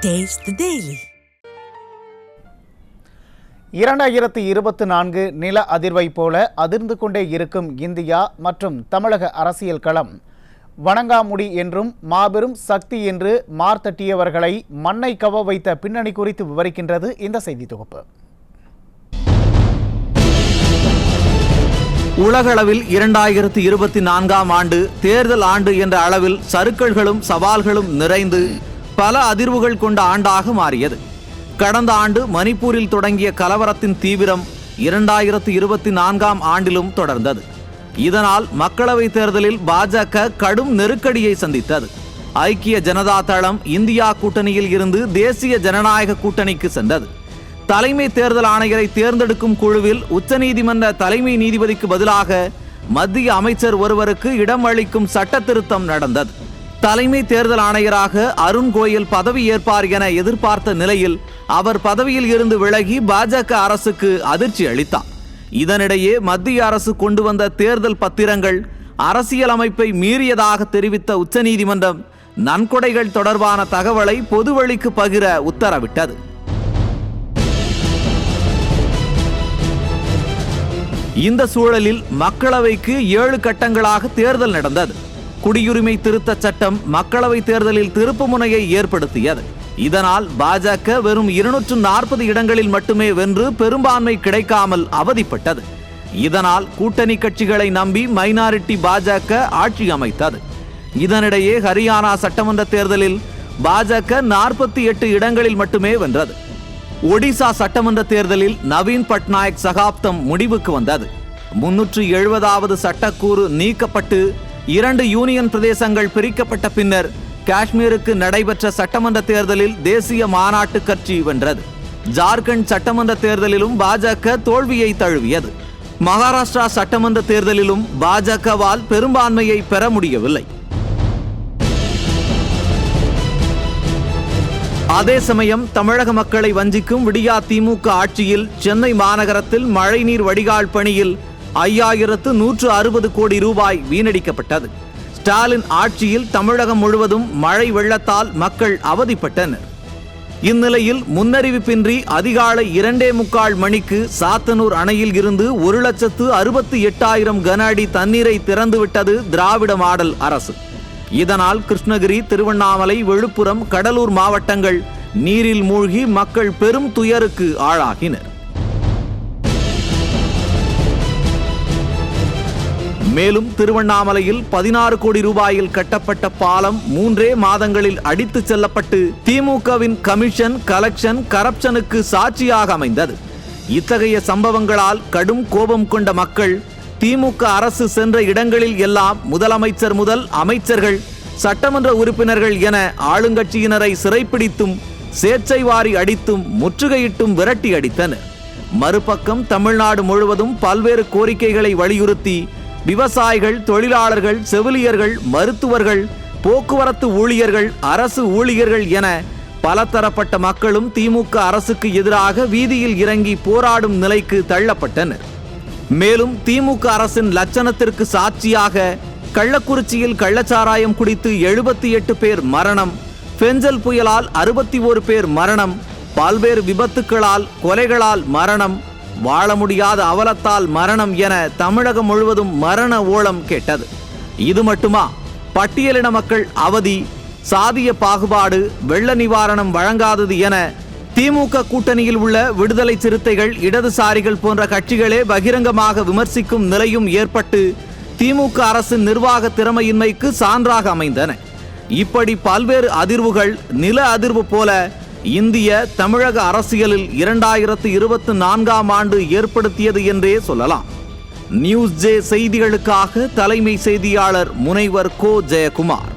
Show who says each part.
Speaker 1: Taste the Daily.
Speaker 2: 2024 நில அதிர்வை போல அதிர்ந்து கொண்டே இருக்கும் இந்தியா மற்றும் தமிழக அரசியல் களம் வணங்காமுடி என்றும் மாபெரும் சக்தி என்று மார்த்தட்டியவர்களை மண்ணை கவ வைத்த பின்னணி குறித்து விவரிக்கின்றது இந்த செய்தி தொகுப்பு.
Speaker 3: உலகளவில் 2024 ஆண்டு தேர்தல் ஆண்டு என்ற அளவில் சறுக்கல்களும் சவால்களும் நிறைந்து பல அதிர்வுகள் கொண்ட ஆண்டாக மாறியது. கடந்த ஆண்டு மணிப்பூரில் தொடங்கிய கலவரத்தின் தீவிரம் 2024 ஆண்டிலும் தொடர்ந்தது. இதனால் மக்களவைத் தேர்தலில் பாஜக கடும் நெருக்கடியை சந்தித்தது. ஐக்கிய ஜனதா தளம் இந்தியா கூட்டணியில் இருந்து தேசிய ஜனநாயக கூட்டணிக்கு சென்றது. தலைமை தேர்தல் ஆணையரை தேர்ந்தெடுக்கும் குழுவில் உச்சநீதிமன்ற தலைமை நீதிபதிக்கு பதிலாக மத்திய அமைச்சர் ஒருவருக்கு இடம் அளிக்கும் சட்ட திருத்தம் நடந்தது. தலைமை தேர்தல் ஆணையராக அருண் கோயல் பதவி ஏற்பார் என எதிர்பார்த்த நிலையில் அவர் பதவியில் இருந்து விலகி பாஜக அரசுக்கு அதிர்ச்சி அளித்தார். இதனிடையே மத்திய அரசு கொண்டு வந்த தேர்தல் பத்திரங்கள் அரசியலமைப்பை மீறியதாக தெரிவித்த உச்சநீதிமன்றம் நன்கொடைகள் தொடர்பான தகவலை பொதுவெளிக்கு பகிர உத்தரவிட்டது. இந்த சூழலில் மக்களவைக்கு 7 கட்டங்களாக தேர்தல் நடந்தது. குடியுரிமை திருத்த சட்டம் மக்களவை தேர்தலில் திருப்புமுனையை ஏற்படுத்தியது. இதனால் பாஜக வெறும் 240 இடங்களில் மட்டுமே வென்று பெரும்பான்மை கிடைக்காமல் அவதிப்பட்டது. இதனால் கூட்டணி கட்சிகளை நம்பி மைனாரிட்டி பாஜக ஆட்சி அமைத்தது. இதனிடையே ஹரியானா சட்டமன்ற தேர்தலில் பாஜக 48 இடங்களில் மட்டுமே வென்றது. ஒடிசா சட்டமன்ற தேர்தலில் நவீன் பட்நாயக் சகாப்தம் முடிவுக்கு வந்தது. 370வது சட்டக்கூறு நீக்கப்பட்டு 2 யூனியன் பிரதேசங்கள் பிரிக்கப்பட்ட பின்னர் காஷ்மீருக்கு நடைபெற்ற சட்டமன்ற தேர்தலில் தேசிய மாநாட்டு கட்சி வென்றது. ஜார்க்கண்ட் சட்டமன்ற தேர்தலிலும் பாஜக தோல்வியை தழுவியது. மகாராஷ்டிரா சட்டமன்ற தேர்தலிலும் பாஜகவால் பெரும்பான்மையை பெற முடியவில்லை. அதே சமயம் தமிழக மக்களை வஞ்சிக்கும் விடியா திமுக ஆட்சியில் சென்னை மாநகரத்தில் மழைநீர் வடிகால் பணியில் 5160 கோடி ரூபாய் வீணடிக்கப்பட்டது. ஸ்டாலின் ஆட்சியில் தமிழகம் முழுவதும் மழை வெள்ளத்தால் மக்கள் அவதிப்பட்டனர். இந்நிலையில் முன்னறிவிப்பின்றி அதிகாலை 2:45 மணிக்கு சாத்தனூர் அணையில் இருந்து 1,68,000 கன அடி தண்ணீரை திறந்துவிட்டது திராவிட மாடல் அரசு. இதனால் கிருஷ்ணகிரி, திருவண்ணாமலை, விழுப்புரம், கடலூர் மாவட்டங்கள் நீரில் மூழ்கி மக்கள் பெரும் துயருக்கு ஆளாகினர். மேலும் திருவண்ணாமலையில் 16 கோடி ரூபாயில் கட்டப்பட்ட பாலம் 3 மாதங்களில் அடித்து செல்லப்பட்டு திமுகவின் கமிஷன், கலெக்ஷன், கரப்ஷனுக்கு சாட்சியாக அமைந்தது. இத்தகைய சம்பவங்களால் கடும் கோபம் கொண்ட மக்கள் திமுக அரசு சென்ற இடங்களில் எல்லாம் முதலமைச்சர் முதல் அமைச்சர்கள், சட்டமன்ற உறுப்பினர்கள் என ஆளுங்கட்சியினரை சிறைப்பிடித்தும் சேற்றை வாரி அடித்தும் முற்றுகையிட்டும் விரட்டி அடித்தனர். மறுபக்கம் தமிழ்நாடு முழுவதும் பல்வேறு கோரிக்கைகளை வலியுறுத்தி விவசாயிகள், தொழிலாளர்கள், செவிலியர்கள், மருத்துவர்கள், போக்குவரத்து ஊழியர்கள், அரசு ஊழியர்கள் என பலதரப்பட்ட மக்களும் திமுக அரசுக்கு எதிராக வீதியில் இறங்கி போராடும் நிலைக்கு தள்ளப்பட்டனர். மேலும் திமுக அரசின் லட்சணத்திற்கு சாட்சியாக கள்ளக்குறிச்சியில் கள்ளச்சாராயம் குடித்து 78 பேர் மரணம், பெஞ்சல் புயலால் 61 பேர் மரணம், பல்வேறு விபத்துக்களால், கொலைகளால் மரணம், வாழ முடியாத அவலத்தால் மரணம் என தமிழகம் முழுவதும் மரண ஓலம் கேட்டது. இது மட்டுமா, பட்டியலின மக்கள் அவதி, சாதிய பாகுபாடு, வெள்ள நிவாரணம் வழங்காதது என திமுக கூட்டணியில் உள்ள விடுதலை சிறுத்தைகள், இடதுசாரிகள் போன்ற கட்சிகளே பகிரங்கமாக விமர்சிக்கும் நிலையும் ஏற்பட்டு திமுக அரசின் நிர்வாக திறமையின்மைக்கு சான்றாக அமைந்தன. இப்படி பல்வேறு அதிர்வுகள் நில அதிர்வு போல இந்திய தமிழக அரசியலில் 2024 ஆண்டு ஏற்படுத்தியது என்றே சொல்லலாம். நியூஸ் ஜே செய்திகளுக்காக தலைமை செய்தியாளர் முனைவர் கோ. ஜெயக்குமார்.